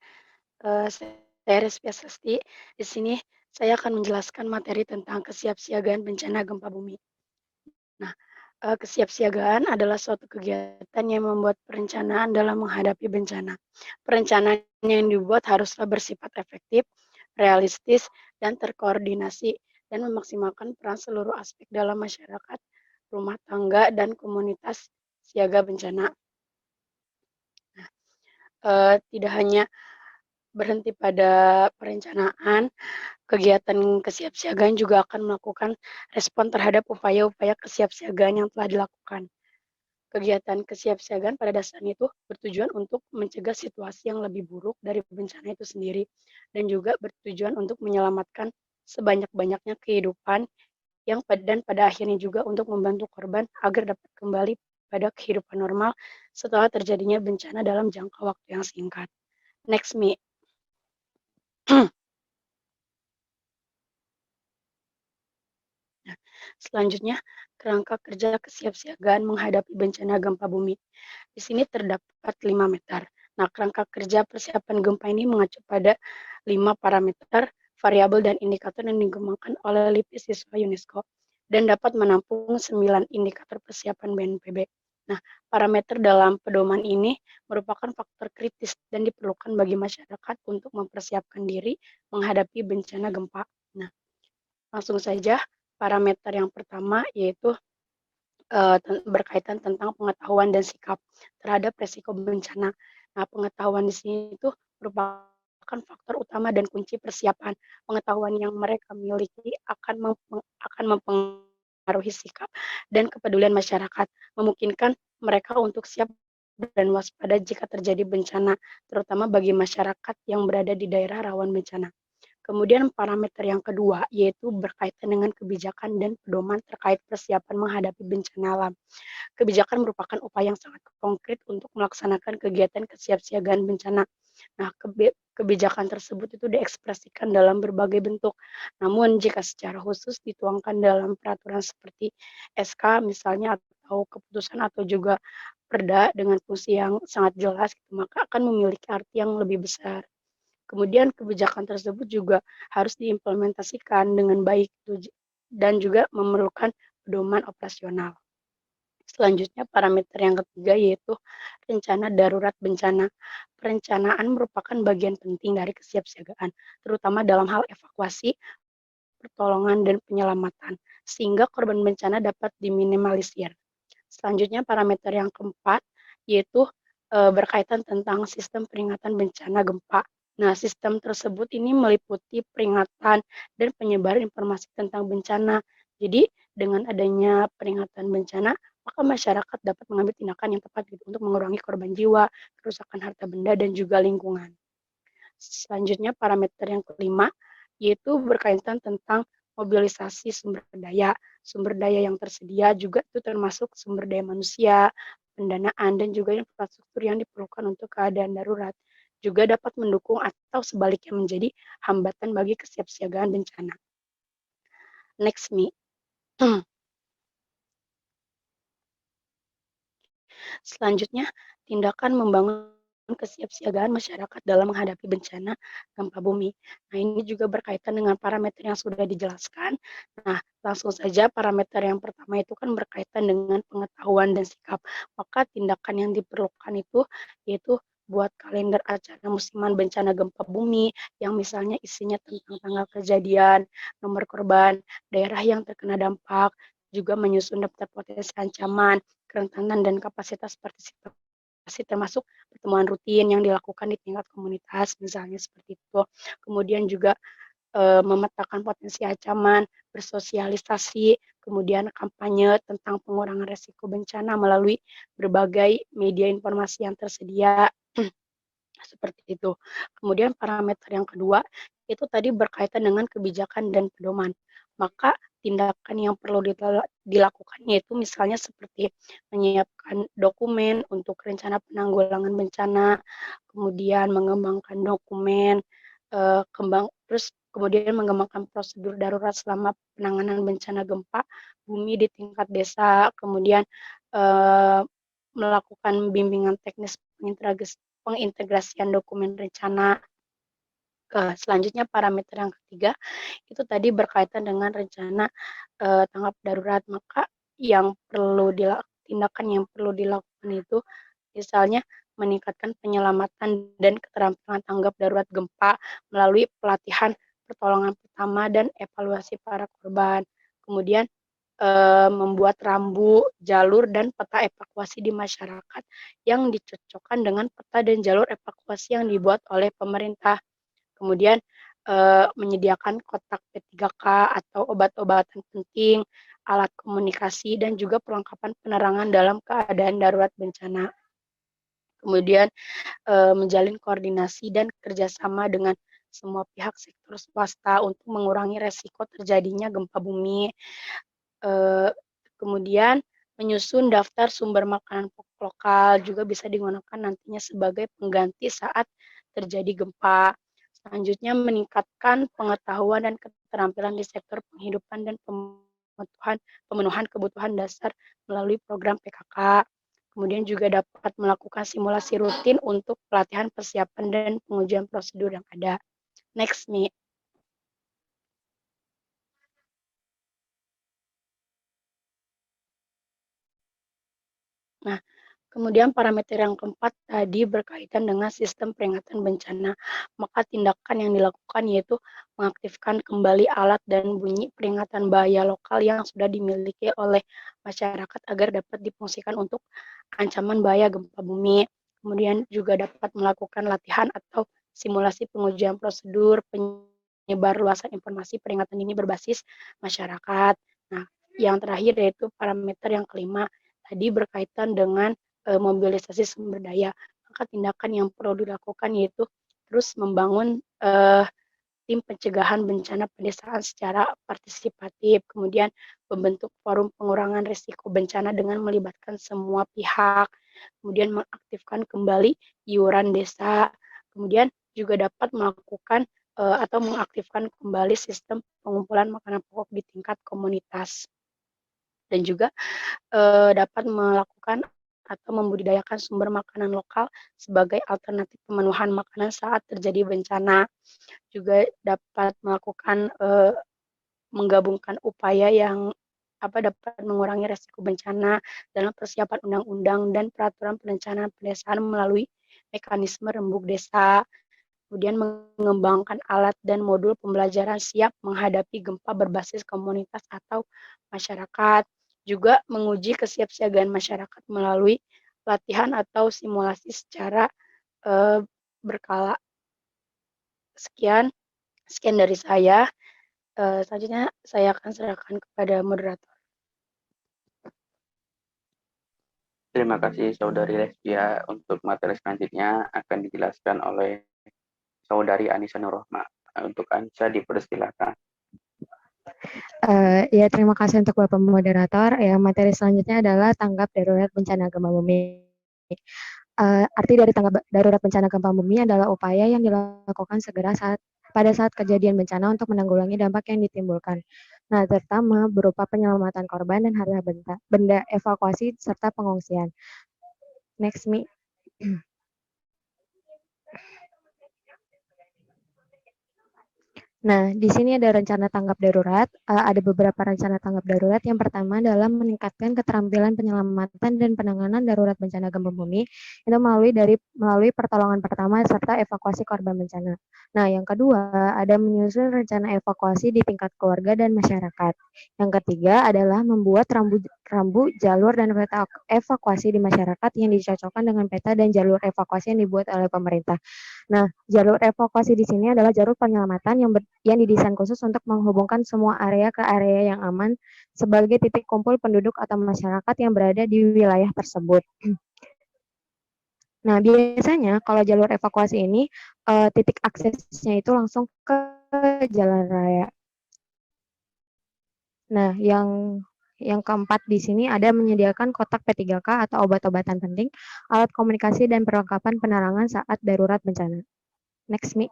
Speaker 5: Saya Restia Sasti. Di sini saya akan menjelaskan materi tentang kesiapsiagaan bencana gempa bumi. Nah, kesiapsiagaan adalah suatu kegiatan yang membuat perencanaan dalam menghadapi bencana. Perencanaan yang dibuat haruslah bersifat efektif, realistis, dan terkoordinasi, dan memaksimalkan peran seluruh aspek dalam masyarakat, rumah tangga, dan komunitas siaga bencana. tidak hanya berhenti pada perencanaan, kegiatan kesiapsiagaan juga akan melakukan respon terhadap upaya-upaya kesiapsiagaan yang telah dilakukan. Kegiatan kesiapsiagaan pada dasarnya itu bertujuan untuk mencegah situasi yang lebih buruk dari bencana itu sendiri, dan juga bertujuan untuk menyelamatkan sebanyak-banyaknya kehidupan dan pada akhirnya juga untuk membantu korban agar dapat kembali pada kehidupan normal setelah terjadinya bencana dalam jangka waktu yang singkat. Next, Mi. Selanjutnya, kerangka kerja kesiapsiagaan menghadapi bencana gempa bumi. Di sini terdapat 5 meter. Nah, kerangka kerja persiapan gempa ini mengacu pada 5 parameter, variabel, dan indikator yang dikembangkan oleh LIPI siswa UNESCO dan dapat menampung 9 indikator persiapan BNPB. Nah, parameter dalam pedoman ini merupakan faktor kritis dan diperlukan bagi masyarakat untuk mempersiapkan diri menghadapi bencana gempa. Nah, langsung saja parameter yang pertama yaitu berkaitan tentang pengetahuan dan sikap terhadap resiko bencana. Nah, pengetahuan di sini itu merupakan faktor utama dan kunci persiapan. Pengetahuan yang mereka miliki akan mempengaruhi sikap dan kepedulian masyarakat, memungkinkan mereka untuk siap dan waspada jika terjadi bencana, terutama bagi masyarakat yang berada di daerah rawan bencana. Kemudian parameter yang kedua yaitu berkaitan dengan kebijakan dan pedoman terkait persiapan menghadapi bencana alam. Kebijakan merupakan upaya yang sangat konkret untuk melaksanakan kegiatan kesiapsiagaan bencana. Nah, kebijakan tersebut itu diekspresikan dalam berbagai bentuk. Namun jika secara khusus dituangkan dalam peraturan seperti SK misalnya atau keputusan atau juga perda dengan fungsi yang sangat jelas, maka akan memiliki arti yang lebih besar. Kemudian kebijakan tersebut juga harus diimplementasikan dengan baik dan juga memerlukan pedoman operasional. Selanjutnya parameter yang ketiga yaitu rencana darurat bencana. Perencanaan merupakan bagian penting dari kesiapsiagaan, terutama dalam hal evakuasi, pertolongan, dan penyelamatan, sehingga korban bencana dapat diminimalisir. Selanjutnya parameter yang keempat yaitu berkaitan tentang sistem peringatan bencana gempa. Nah, sistem tersebut ini meliputi peringatan dan penyebaran informasi tentang bencana. Jadi, dengan adanya peringatan bencana, maka masyarakat dapat mengambil tindakan yang tepat gitu, untuk mengurangi korban jiwa, kerusakan harta benda, dan juga lingkungan. Selanjutnya, parameter yang kelima, yaitu berkaitan tentang mobilisasi sumber daya. Sumber daya yang tersedia juga itu termasuk sumber daya manusia, pendanaan, dan juga infrastruktur yang diperlukan untuk keadaan darurat. Juga dapat mendukung atau sebaliknya menjadi hambatan bagi kesiapsiagaan bencana. Next, Mi. Selanjutnya, tindakan membangun kesiapsiagaan masyarakat dalam menghadapi bencana gempa bumi. Nah, ini juga berkaitan dengan parameter yang sudah dijelaskan. Nah, langsung saja parameter yang pertama itu kan berkaitan dengan pengetahuan dan sikap. Maka tindakan yang diperlukan itu yaitu buat kalender acara musiman bencana gempa bumi yang misalnya isinya tentang tanggal kejadian, nomor korban, daerah yang terkena dampak, juga menyusun daftar potensi ancaman, kerentanan, dan kapasitas partisipasi termasuk pertemuan rutin yang dilakukan di tingkat komunitas misalnya seperti itu. Kemudian juga memetakan potensi ancaman, bersosialisasi, kemudian kampanye tentang pengurangan resiko bencana melalui berbagai media informasi yang tersedia seperti itu. Kemudian parameter yang kedua itu tadi berkaitan dengan kebijakan dan pedoman. Maka tindakan yang perlu dilakukan yaitu misalnya seperti menyiapkan dokumen untuk rencana penanggulangan bencana, kemudian mengembangkan dokumen, terus kemudian mengembangkan prosedur darurat selama penanganan bencana gempa bumi di tingkat desa, kemudian melakukan bimbingan teknis pengintegrasian dokumen rencana. Selanjutnya parameter yang ketiga itu tadi berkaitan dengan rencana tanggap darurat. Maka tindakan yang perlu dilakukan itu misalnya meningkatkan penyelamatan dan keterampilan tanggap darurat gempa melalui pelatihan pertolongan pertama dan evaluasi para korban. Kemudian membuat rambu, jalur, dan peta evakuasi di masyarakat yang dicocokkan dengan peta dan jalur evakuasi yang dibuat oleh pemerintah. Kemudian menyediakan kotak P3K atau obat-obatan penting, alat komunikasi, dan juga perlengkapan penerangan dalam keadaan darurat bencana. Kemudian menjalin koordinasi dan kerjasama dengan semua pihak sektor swasta untuk mengurangi resiko terjadinya gempa bumi. Kemudian menyusun daftar sumber makanan pokok lokal juga bisa digunakan nantinya sebagai pengganti saat terjadi gempa. Selanjutnya meningkatkan pengetahuan dan keterampilan di sektor penghidupan dan pemenuhan kebutuhan dasar melalui program PKK. Kemudian juga dapat melakukan simulasi rutin untuk pelatihan persiapan dan pengujian prosedur yang ada. Next, Mi. Nah, kemudian parameter yang keempat tadi berkaitan dengan sistem peringatan bencana. Maka tindakan yang dilakukan yaitu mengaktifkan kembali alat dan bunyi peringatan bahaya lokal yang sudah dimiliki oleh masyarakat agar dapat difungsikan untuk ancaman bahaya gempa bumi. Kemudian juga dapat melakukan latihan atau simulasi pengujian prosedur penyebar luasan informasi peringatan dini berbasis masyarakat. Nah, yang terakhir yaitu parameter yang kelima tadi berkaitan dengan mobilisasi sumber daya. Maka tindakan yang perlu dilakukan yaitu terus membangun tim pencegahan bencana pedesaan secara partisipatif, kemudian membentuk forum pengurangan risiko bencana dengan melibatkan semua pihak, kemudian mengaktifkan kembali iuran desa, kemudian juga dapat melakukan atau mengaktifkan kembali sistem pengumpulan makanan pokok di tingkat komunitas. Dan juga dapat melakukan atau membudidayakan sumber makanan lokal sebagai alternatif pemenuhan makanan saat terjadi bencana. Juga dapat melakukan menggabungkan upaya yang dapat mengurangi resiko bencana dalam persiapan undang-undang dan peraturan perencanaan pedesaan melalui mekanisme rembuk desa. Kemudian mengembangkan alat dan modul pembelajaran siap menghadapi gempa berbasis komunitas atau masyarakat. Juga menguji kesiapsiagaan masyarakat melalui latihan atau simulasi secara berkala. Sekian dari saya. Selanjutnya saya akan serahkan kepada moderator.
Speaker 2: Terima kasih Saudari Lesbia. Untuk materi selanjutnya akan dijelaskan oleh Saudari Anissa Nurrohma. Untuk Anissa dipersilakan.
Speaker 6: Ya, terima kasih untuk Bapak Moderator. Ya, materi selanjutnya adalah tanggap darurat bencana gempa bumi. Arti dari tanggap darurat bencana gempa bumi adalah upaya yang dilakukan segera pada saat kejadian bencana untuk menanggulangi dampak yang ditimbulkan. Nah, terutama berupa penyelamatan korban dan harta benda, evakuasi, serta pengungsian. Next, Mi. Nah, di sini ada rencana tanggap darurat. Ada beberapa rencana tanggap darurat. Yang pertama adalah meningkatkan keterampilan penyelamatan dan penanganan darurat bencana gempa bumi itu melalui pertolongan pertama serta evakuasi korban bencana. Nah, yang kedua ada menyusun rencana evakuasi di tingkat keluarga dan masyarakat. Yang ketiga adalah membuat rambu, jalur, dan peta evakuasi di masyarakat yang dicocokkan dengan peta dan jalur evakuasi yang dibuat oleh pemerintah. Nah, jalur evakuasi di sini adalah jalur penyelamatan yang didesain khusus untuk menghubungkan semua area ke area yang aman sebagai titik kumpul penduduk atau masyarakat yang berada di wilayah tersebut. Nah, biasanya kalau jalur evakuasi ini titik aksesnya itu langsung ke jalan raya. Nah, yang keempat di sini ada menyediakan kotak P3K atau obat-obatan penting, alat komunikasi, dan perlengkapan penerangan saat darurat bencana. Next, Mi.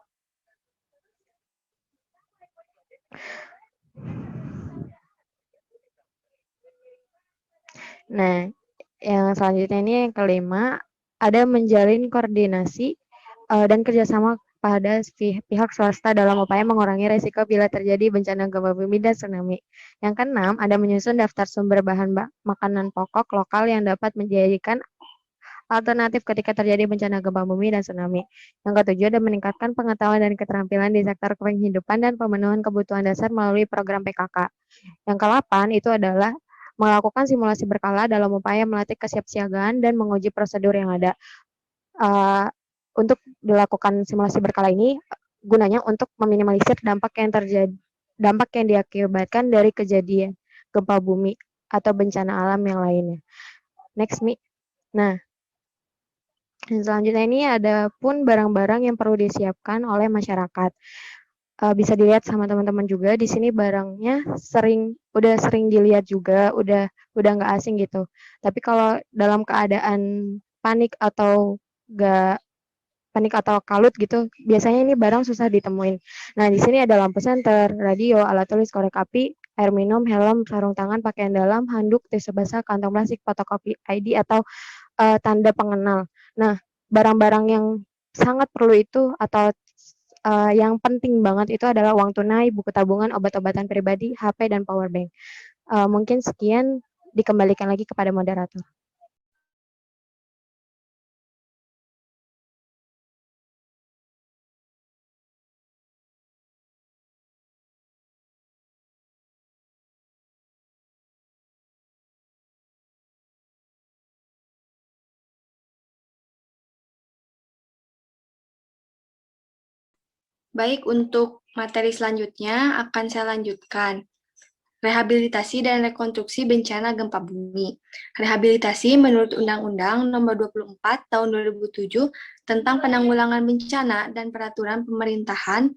Speaker 6: Nah, yang selanjutnya ini yang kelima, ada menjalin koordinasi dan kerjasama pada pihak swasta dalam upaya mengurangi risiko bila terjadi bencana gempa bumi dan tsunami. Yang keenam, ada menyusun daftar sumber bahan makanan pokok lokal yang dapat dijadikan alternatif ketika terjadi bencana gempa bumi dan tsunami. Yang ketujuh ada meningkatkan pengetahuan dan keterampilan di sektor penghidupan dan pemenuhan kebutuhan dasar melalui program PKK. Yang ke-8 itu adalah melakukan simulasi berkala dalam upaya melatih kesiapsiagaan dan menguji prosedur yang ada. Untuk dilakukan simulasi berkala ini gunanya untuk meminimalisir dampak yang diakibatkan dari kejadian gempa bumi atau bencana alam yang lainnya. Next, Mi. Nah, selanjutnya ini ada pun barang-barang yang perlu disiapkan oleh masyarakat. Bisa dilihat sama teman-teman juga di sini barangnya udah sering dilihat juga, udah nggak asing gitu. Tapi kalau dalam keadaan panik atau kalut gitu, biasanya ini barang susah ditemuin. Nah, di sini ada lampu senter, radio, alat tulis, korek api, air minum, helm, sarung tangan, pakaian dalam, handuk, tisu basah, kantong plastik, fotokopi ID atau tanda pengenal. Nah, barang-barang yang sangat perlu itu atau yang penting banget itu adalah uang tunai, buku tabungan, obat-obatan pribadi, HP, dan power bank. Mungkin sekian, dikembalikan lagi kepada moderator.
Speaker 3: Baik, untuk materi selanjutnya akan saya lanjutkan. Rehabilitasi dan rekonstruksi bencana gempa bumi. Rehabilitasi menurut Undang-Undang Nomor 24 Tahun 2007 tentang Penanggulangan Bencana dan Peraturan Pemerintahan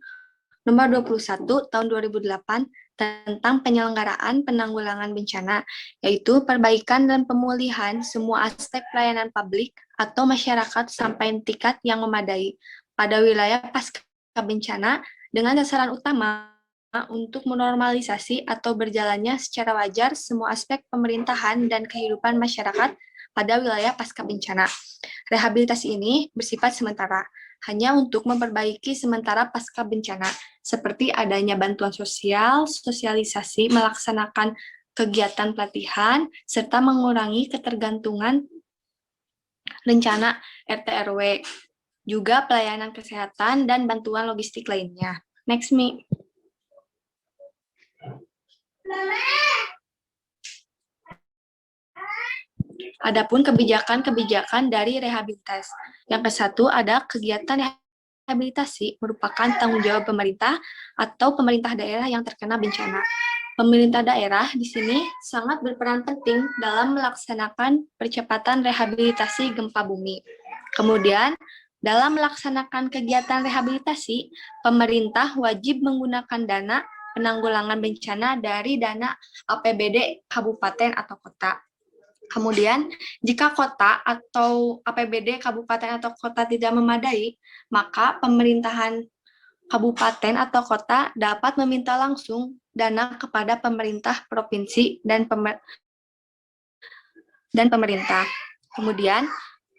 Speaker 3: Nomor 21 Tahun 2008 tentang penyelenggaraan penanggulangan bencana, yaitu perbaikan dan pemulihan semua aspek pelayanan publik atau masyarakat sampai tingkat yang memadai pada wilayah pasca bencana dengan sasaran utama untuk menormalisasi atau berjalannya secara wajar semua aspek pemerintahan dan kehidupan masyarakat pada wilayah pasca bencana. Rehabilitasi ini bersifat sementara, hanya untuk memperbaiki sementara pasca bencana, seperti adanya bantuan sosial, sosialisasi, melaksanakan kegiatan pelatihan, serta mengurangi ketergantungan rencana RT/RW, juga pelayanan kesehatan dan bantuan logistik lainnya. Next, Mi. Adapun kebijakan-kebijakan dari rehabilitasi. Yang ke-1 ada kegiatan rehabilitasi merupakan tanggung jawab pemerintah atau pemerintah daerah yang terkena bencana. Pemerintah daerah di sini sangat berperan penting dalam melaksanakan percepatan rehabilitasi gempa bumi. Kemudian, dalam melaksanakan kegiatan rehabilitasi, pemerintah wajib menggunakan dana penanggulangan bencana dari dana APBD kabupaten atau kota. Kemudian, jika kota atau APBD kabupaten atau kota tidak memadai, maka pemerintahan kabupaten atau kota dapat meminta langsung dana kepada pemerintah provinsi dan pemerintah. Kemudian,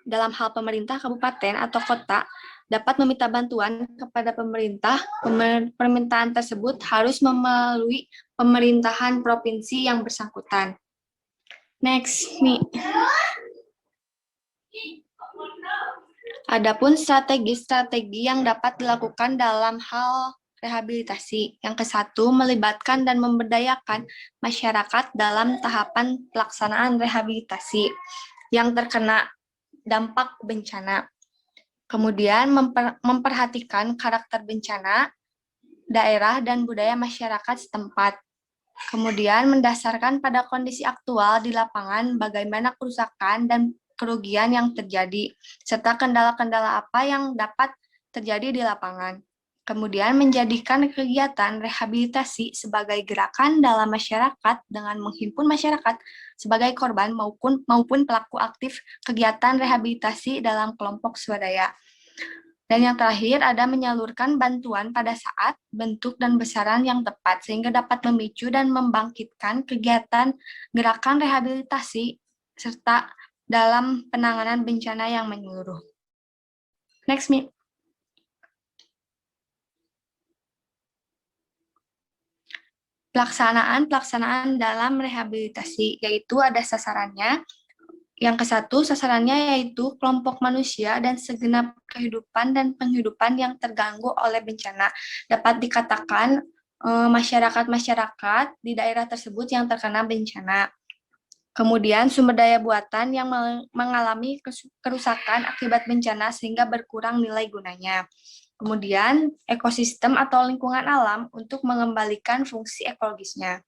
Speaker 3: dalam hal pemerintah kabupaten atau kota dapat meminta bantuan kepada pemerintah, permintaan tersebut harus melalui pemerintahan provinsi yang bersangkutan. Next, Mi. Adapun strategi-strategi yang dapat dilakukan dalam hal rehabilitasi. Yang ke-1, melibatkan dan memberdayakan masyarakat dalam tahapan pelaksanaan rehabilitasi yang terkena dampak bencana. Kemudian memperhatikan karakter bencana, daerah, dan budaya masyarakat setempat. Kemudian mendasarkan pada kondisi aktual di lapangan bagaimana kerusakan dan kerugian yang terjadi, serta kendala-kendala apa yang dapat terjadi di lapangan. Kemudian menjadikan kegiatan rehabilitasi sebagai gerakan dalam masyarakat dengan menghimpun masyarakat sebagai korban maupun pelaku aktif kegiatan rehabilitasi dalam kelompok swadaya. Dan yang terakhir ada menyalurkan bantuan pada saat, bentuk, dan besaran yang tepat sehingga dapat memicu dan membangkitkan kegiatan gerakan rehabilitasi serta dalam penanganan bencana yang menyeluruh. Next, Mi. Pelaksanaan dalam rehabilitasi, yaitu ada sasarannya,
Speaker 7: Yang ke-1, sasarannya yaitu kelompok manusia dan segenap kehidupan dan penghidupan yang terganggu oleh bencana. Dapat dikatakan masyarakat-masyarakat di daerah tersebut yang terkena bencana. Kemudian sumber daya buatan yang mengalami kerusakan akibat bencana sehingga berkurang nilai gunanya. Kemudian ekosistem atau lingkungan alam untuk mengembalikan fungsi ekologisnya.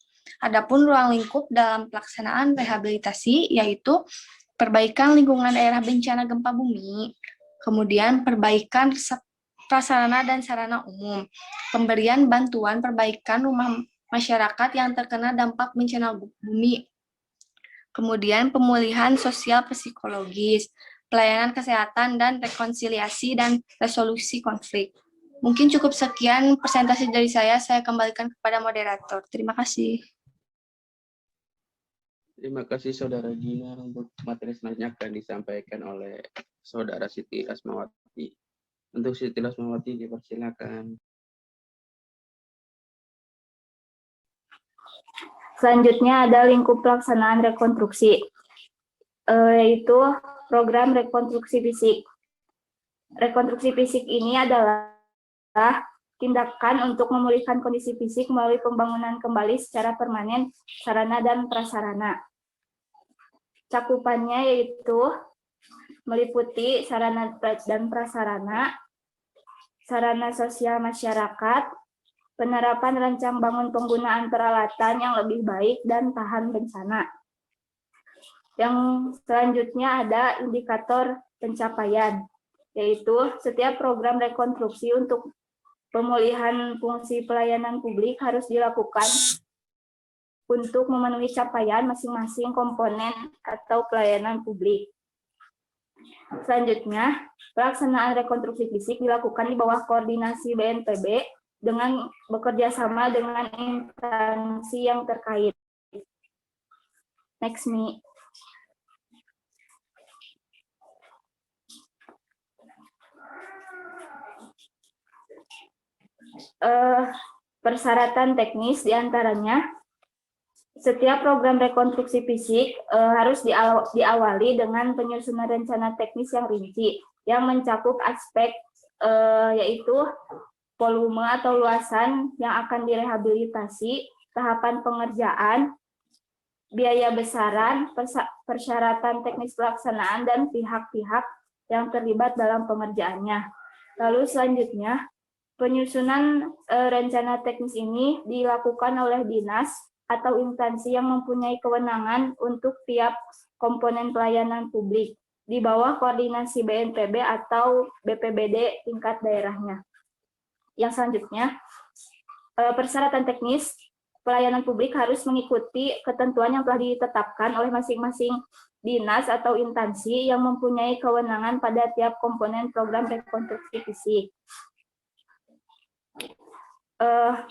Speaker 7: Adapun ruang lingkup dalam pelaksanaan rehabilitasi yaitu perbaikan lingkungan daerah bencana gempa bumi, kemudian perbaikan prasarana dan sarana umum, pemberian bantuan perbaikan rumah masyarakat yang terkena dampak bencana bumi, kemudian pemulihan sosial psikologis, pelayanan kesehatan dan rekonsiliasi dan resolusi konflik. Mungkin cukup sekian presentasi dari saya kembalikan kepada moderator. Terima kasih.
Speaker 2: Terima kasih Saudara Gina. Untuk materi selanjutnya akan disampaikan oleh Saudara Siti Asmawati. Untuk Siti Asmawati dipersilakan.
Speaker 8: Selanjutnya ada lingkup pelaksanaan rekonstruksi, yaitu program rekonstruksi fisik. Rekonstruksi fisik ini adalah tindakan untuk memulihkan kondisi fisik melalui pembangunan kembali secara permanen sarana dan prasarana. Cakupannya yaitu meliputi sarana dan prasarana, sarana sosial masyarakat, penerapan rancang bangun penggunaan peralatan yang lebih baik dan tahan bencana. Yang selanjutnya ada indikator pencapaian, yaitu setiap program rekonstruksi untuk pemulihan fungsi pelayanan publik harus dilakukan untuk memenuhi capaian masing-masing komponen atau pelayanan publik. Selanjutnya, pelaksanaan rekonstruksi fisik dilakukan di bawah koordinasi BNPB dengan bekerja sama dengan instansi yang terkait. Next, Mi. Persyaratan teknis diantaranya setiap program rekonstruksi fisik harus diawali dengan penyusunan rencana teknis yang rinci yang mencakup aspek yaitu volume atau luasan yang akan direhabilitasi, tahapan pengerjaan, biaya besaran, persyaratan teknis pelaksanaan, dan pihak-pihak yang terlibat dalam pengerjaannya. Lalu selanjutnya, penyusunan rencana teknis ini dilakukan oleh dinas atau instansi yang mempunyai kewenangan untuk tiap komponen pelayanan publik di bawah koordinasi BNPB atau BPBD tingkat daerahnya. Yang selanjutnya, persyaratan teknis pelayanan publik harus mengikuti ketentuan yang telah ditetapkan oleh masing-masing dinas atau instansi yang mempunyai kewenangan pada tiap komponen program rekonstruksi fisik.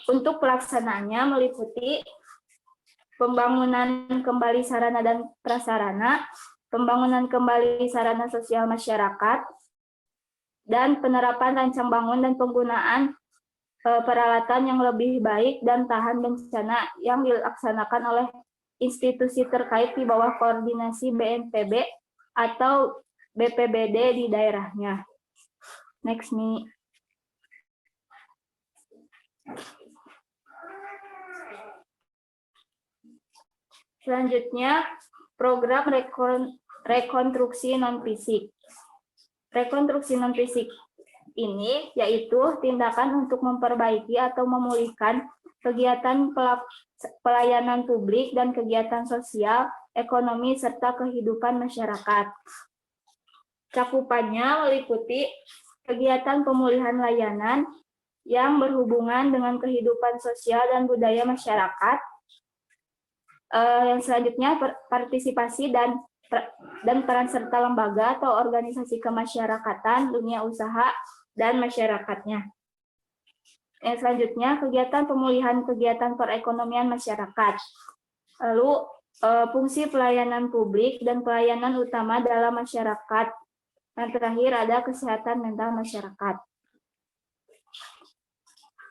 Speaker 8: Untuk pelaksanaannya meliputi pembangunan kembali sarana dan prasarana, pembangunan kembali sarana sosial masyarakat, dan penerapan rancang bangun dan penggunaan peralatan yang lebih baik dan tahan bencana yang dilaksanakan oleh institusi terkait di bawah koordinasi BNPB atau BPBD di daerahnya. Next, Mi. Selanjutnya, program rekonstruksi non-fisik. Rekonstruksi non-fisik ini yaitu tindakan untuk memperbaiki atau memulihkan kegiatan pelayanan publik dan kegiatan sosial, ekonomi, serta kehidupan masyarakat. Cakupannya meliputi kegiatan pemulihan layanan yang berhubungan dengan kehidupan sosial dan budaya masyarakat. Yang selanjutnya partisipasi dan peran serta lembaga atau organisasi kemasyarakatan, dunia usaha, dan masyarakatnya. Yang selanjutnya kegiatan pemulihan kegiatan perekonomian masyarakat. Lalu fungsi pelayanan publik dan pelayanan utama dalam masyarakat. Yang terakhir ada kesehatan mental masyarakat.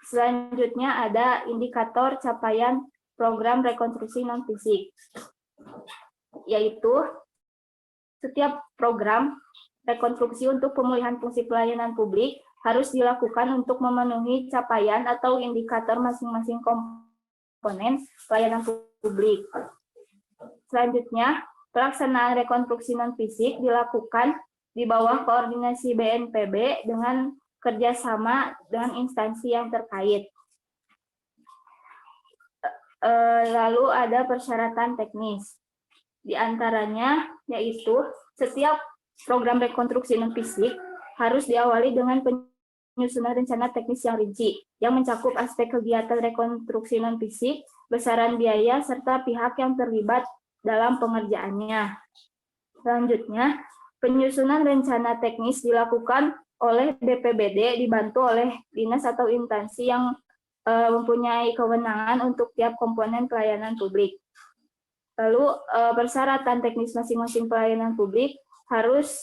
Speaker 8: Selanjutnya ada indikator capaian program rekonstruksi non-fisik, yaitu setiap program rekonstruksi untuk pemulihan fungsi pelayanan publik harus dilakukan untuk memenuhi capaian atau indikator masing-masing komponen pelayanan publik. Selanjutnya, pelaksanaan rekonstruksi non-fisik dilakukan di bawah koordinasi BNPB dengan kerjasama dengan instansi yang terkait. Lalu ada persyaratan teknis. Di antaranya yaitu setiap program rekonstruksi non-fisik harus diawali dengan penyusunan rencana teknis yang rinci, yang mencakup aspek kegiatan rekonstruksi non-fisik, besaran biaya, serta pihak yang terlibat dalam pengerjaannya. Selanjutnya, penyusunan rencana teknis dilakukan oleh BPBD dibantu oleh dinas atau instansi yang mempunyai kewenangan untuk tiap komponen pelayanan publik. Lalu persyaratan teknis masing-masing pelayanan publik harus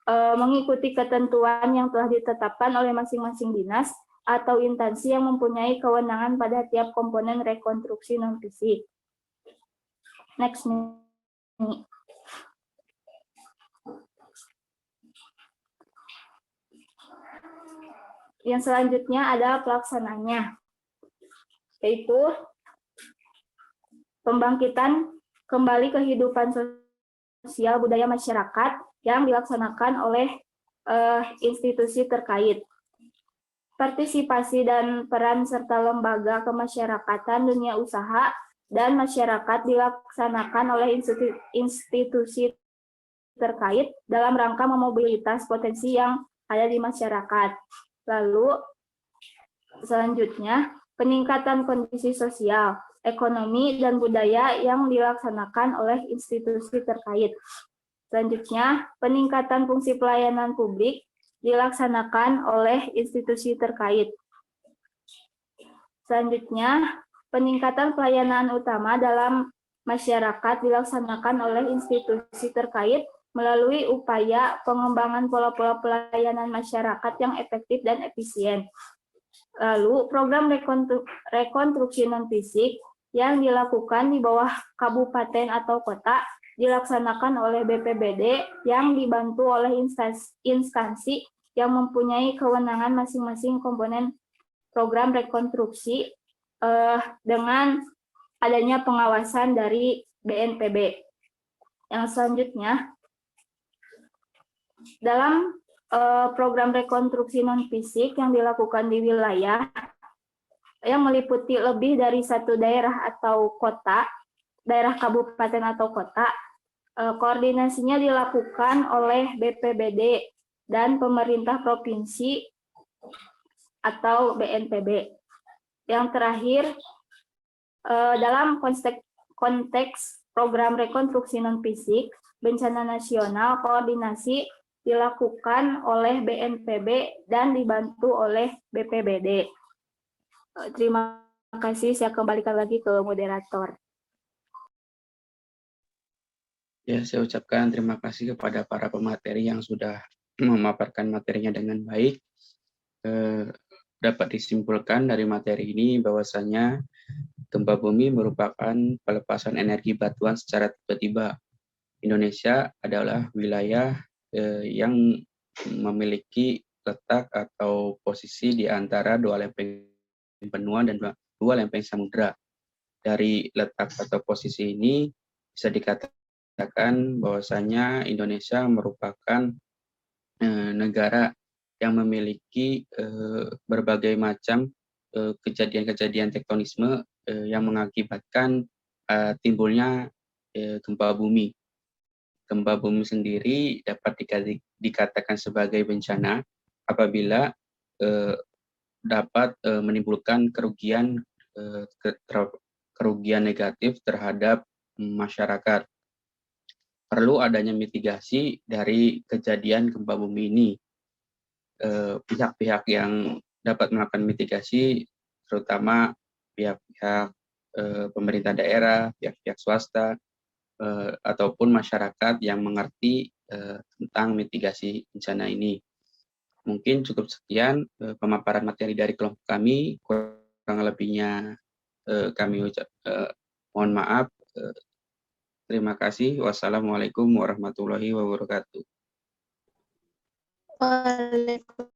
Speaker 8: mengikuti ketentuan yang telah ditetapkan oleh masing-masing dinas atau instansi yang mempunyai kewenangan pada tiap komponen rekonstruksi non-fisik. Next. Yang selanjutnya ada pelaksananya, yaitu pembangkitan kembali kehidupan sosial budaya masyarakat yang dilaksanakan oleh institusi terkait. Partisipasi dan peran serta lembaga kemasyarakatan, dunia usaha, dan masyarakat dilaksanakan oleh institusi terkait dalam rangka memobilitas potensi yang ada di masyarakat. Lalu, selanjutnya, peningkatan kondisi sosial, ekonomi, dan budaya yang dilaksanakan oleh institusi terkait. Selanjutnya, peningkatan fungsi pelayanan publik dilaksanakan oleh institusi terkait. Selanjutnya, peningkatan pelayanan utama dalam masyarakat dilaksanakan oleh institusi terkait melalui upaya pengembangan pola-pola pelayanan masyarakat yang efektif dan efisien. Lalu, program rekonstruksi non-fisik yang dilakukan di bawah kabupaten atau kota dilaksanakan oleh BPBD yang dibantu oleh instansi yang mempunyai kewenangan masing-masing komponen program rekonstruksi dengan adanya pengawasan dari BNPB. Yang selanjutnya, dalam program rekonstruksi non-fisik yang dilakukan di wilayah yang meliputi lebih dari satu daerah atau kota, daerah kabupaten atau kota, koordinasinya dilakukan oleh BPBD dan pemerintah provinsi atau BNPB. Yang terakhir, dalam konteks program rekonstruksi non-fisik bencana nasional, koordinasi dilakukan oleh BNPB dan dibantu oleh BPBD. Terima kasih, saya kembalikan lagi ke moderator.
Speaker 2: Ya, saya ucapkan terima kasih kepada para pemateri yang sudah memaparkan materinya dengan baik. Dapat disimpulkan dari materi ini bahwasanya gempa bumi merupakan pelepasan energi batuan secara tiba-tiba. Indonesia adalah wilayah yang memiliki letak atau posisi di antara dua lempeng benua dan dua lempeng samudra. Dari letak atau posisi ini bisa dikatakan bahwasanya Indonesia merupakan negara yang memiliki berbagai macam kejadian-kejadian tektonisme yang mengakibatkan timbulnya gempa bumi. Gempa bumi sendiri dapat dikatakan sebagai bencana apabila dapat menimbulkan kerugian negatif terhadap masyarakat. Perlu adanya mitigasi dari kejadian gempa bumi ini. Pihak-pihak yang dapat melakukan mitigasi terutama pihak-pihak pemerintah daerah, pihak-pihak swasta, ataupun masyarakat yang mengerti tentang mitigasi bencana ini. Mungkin cukup sekian pemaparan materi dari kelompok kami. Kurang lebihnya kami mohon maaf. Terima kasih. Wassalamualaikum warahmatullahi wabarakatuh.
Speaker 3: Waalaikumsalam.